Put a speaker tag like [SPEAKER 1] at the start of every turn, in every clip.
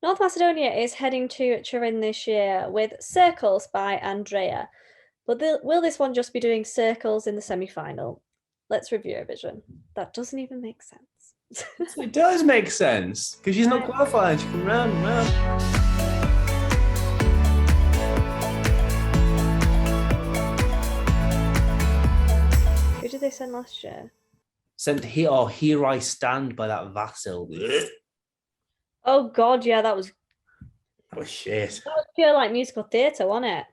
[SPEAKER 1] North Macedonia is heading to Turin this year with Circles by Andrea. But will this one just be doing circles in the semi-final? Let's review Eurovision. That doesn't even make sense.
[SPEAKER 2] It does make sense because she's not qualifying. She can round and round.
[SPEAKER 1] Who did they send last year?
[SPEAKER 2] Sent here, oh, Here I Stand by that Vasil.
[SPEAKER 1] Oh God, yeah, that was
[SPEAKER 2] shit.
[SPEAKER 1] That was pure like musical theatre, wasn't it?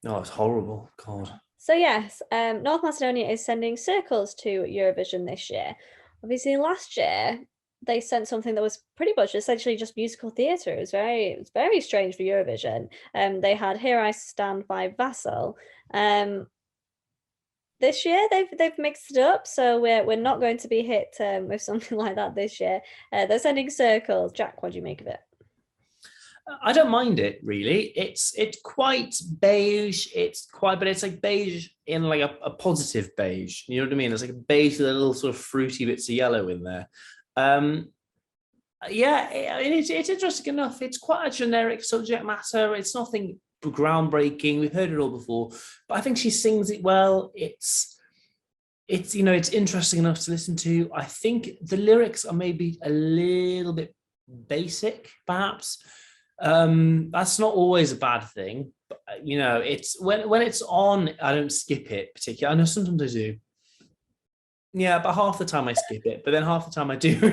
[SPEAKER 2] No, it's horrible. God.
[SPEAKER 1] So yes, North Macedonia is sending Circles to Eurovision this year. Obviously, last year they sent something that was pretty much essentially just musical theatre. It was very strange for Eurovision. They had Here I Stand by Vassal. This year they've mixed it up, so we're not going to be hit with something like that this year. They're sending Circles. Jack, what do you make of it?
[SPEAKER 2] I don't mind it really. It's quite beige. But it's like beige in like a positive beige. You know what I mean? It's like a beige with a little sort of fruity bits of yellow in there. Yeah, I mean, it's interesting enough. It's quite a generic subject matter. It's nothing groundbreaking. We've heard it all before, but I think she sings it well. It's interesting enough to listen to. I think the lyrics are maybe a little bit basic, perhaps. That's not always a bad thing, but, it's when it's on, I don't skip it particularly. I know sometimes I do. Yeah, but half the time I skip it, but then half the time I do.
[SPEAKER 1] I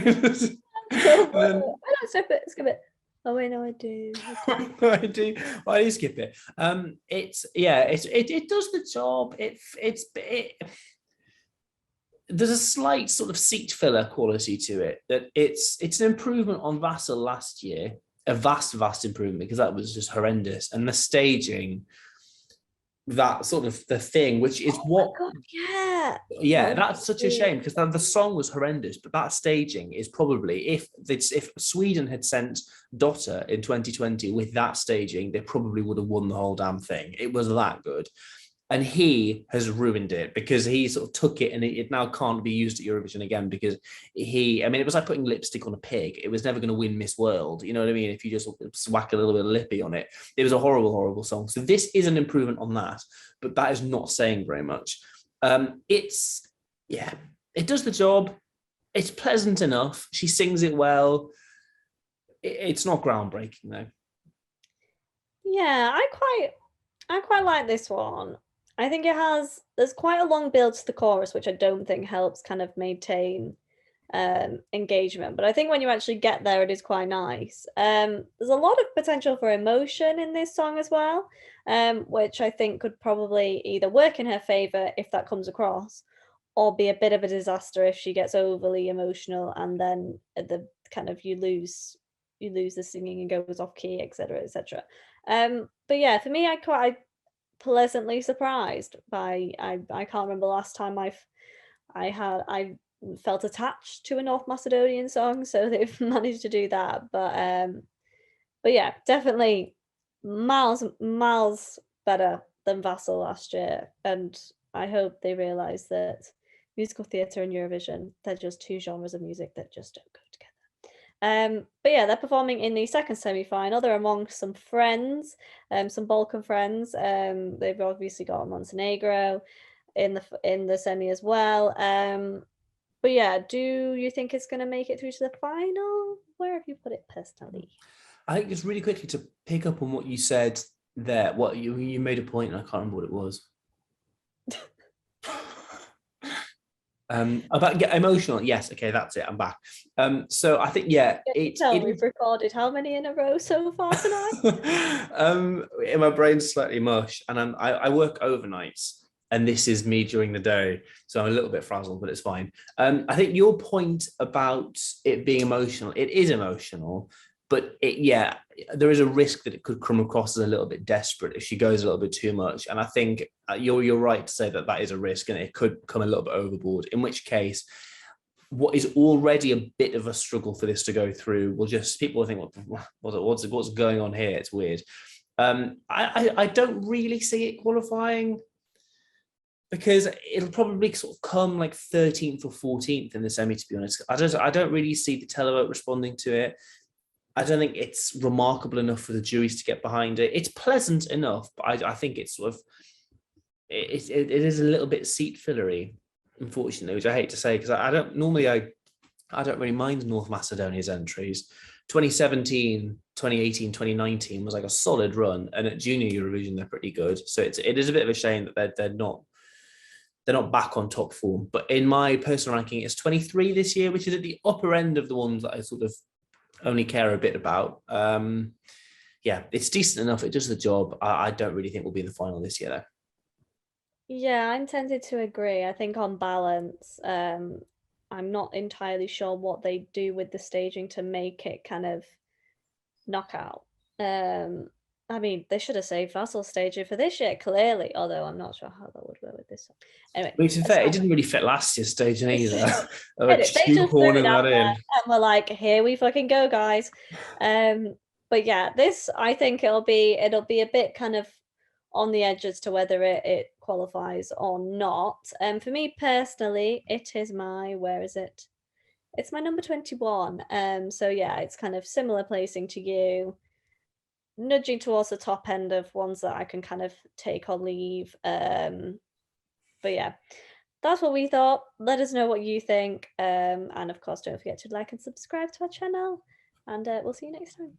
[SPEAKER 1] don't skip it. Oh wait, no, I do.
[SPEAKER 2] I do. Why do you skip it? It does the job. There's a slight sort of seat filler quality to it. That it's an improvement on Vassal last year. A vast improvement because that was just horrendous. And the staging, that sort of the thing, which is that's such a shame because the song was horrendous, but that staging is probably, if Sweden had sent Dotter in 2020 with that staging, they probably would have won the whole damn thing. It was that good. And he has ruined it because he sort of took it and it now can't be used at Eurovision again because it was like putting lipstick on a pig. It was never going to win Miss World. You know what I mean? If you just whack a little bit of lippy on it. It was a horrible, horrible song. So this is an improvement on that, but that is not saying very much. It does the job. It's pleasant enough. She sings it well. It's not groundbreaking though.
[SPEAKER 1] Yeah, I quite like this one. I think there's quite a long build to the chorus, which I don't think helps kind of maintain engagement. But I think when you actually get there, it is quite nice. There's a lot of potential for emotion in this song as well, which I think could probably either work in her favor if that comes across, or be a bit of a disaster if she gets overly emotional and then the kind of you lose the singing and goes off key, etc., etc. But yeah, for me, I pleasantly surprised by I can't remember the last time I felt attached to a North Macedonian song, so they've managed to do that. But yeah, definitely miles better than Vassal last year, and I hope they realise that musical theatre and Eurovision, they're just two genres of music that just don't go together. But yeah, they're performing in the second semi-final. They're among some friends, some Balkan friends. They've obviously got Montenegro in the semi as well. But yeah, do you think it's going to make it through to the final? Where have you put it personally?
[SPEAKER 2] I think just really quickly to pick up on what you said there. What you made a point, and I can't remember what it was. About emotional, yes, okay, that's it. I'm back. So I think
[SPEAKER 1] we've recorded how many in a row so far tonight?
[SPEAKER 2] My brain's slightly mush, and I work overnights, and this is me during the day, so I'm a little bit frazzled, but it's fine. I think your point about it being emotional, it is emotional, but there is a risk that it could come across as a little bit desperate if she goes a little bit too much. And I think you're right to say that is a risk and it could come a little bit overboard, in which case what is already a bit of a struggle for this to go through will just, people will think, what's going on here? It's weird. I don't really see it qualifying because it'll probably sort of come like 13th or 14th in the semi, to be honest. I don't really see the televote responding to it. I don't think it's remarkable enough for the juries to get behind it. It's pleasant enough, but I think it's sort of it is a little bit seat fillery, unfortunately, which I hate to say because I don't normally I don't really mind North Macedonia's entries. 2017, 2018, 2019 was like a solid run, and at Junior Eurovision they're pretty good. So it is a bit of a shame that they're not back on top form. But in my personal ranking, it's 23 this year, which is at the upper end of the ones that I sort of only care a bit about. Yeah, it's decent enough. It does the job. I don't really think we'll be in the final this year, though.
[SPEAKER 1] Yeah, I'm tempted to agree. I think on balance, I'm not entirely sure what they do with the staging to make it kind of knockout. I mean, they should have saved Vassal staging for this year, clearly, although I'm not sure how that would work with this. Anyway,
[SPEAKER 2] I mean, to be fair, it didn't really fit last year's staging either.
[SPEAKER 1] they just threw it
[SPEAKER 2] Shoehorning
[SPEAKER 1] out
[SPEAKER 2] that
[SPEAKER 1] there
[SPEAKER 2] in.
[SPEAKER 1] and we're like, here we fucking go, guys. But yeah, this I think it'll be a bit kind of on the edge as to whether it qualifies or not. For me personally, it is where is it? It's my number 21. So yeah, it's kind of similar placing to you, nudging towards the top end of ones that I can kind of take or leave. But yeah, that's what we thought. Let us know what you think. And of course, don't forget to like and subscribe to our channel. And we'll see you next time.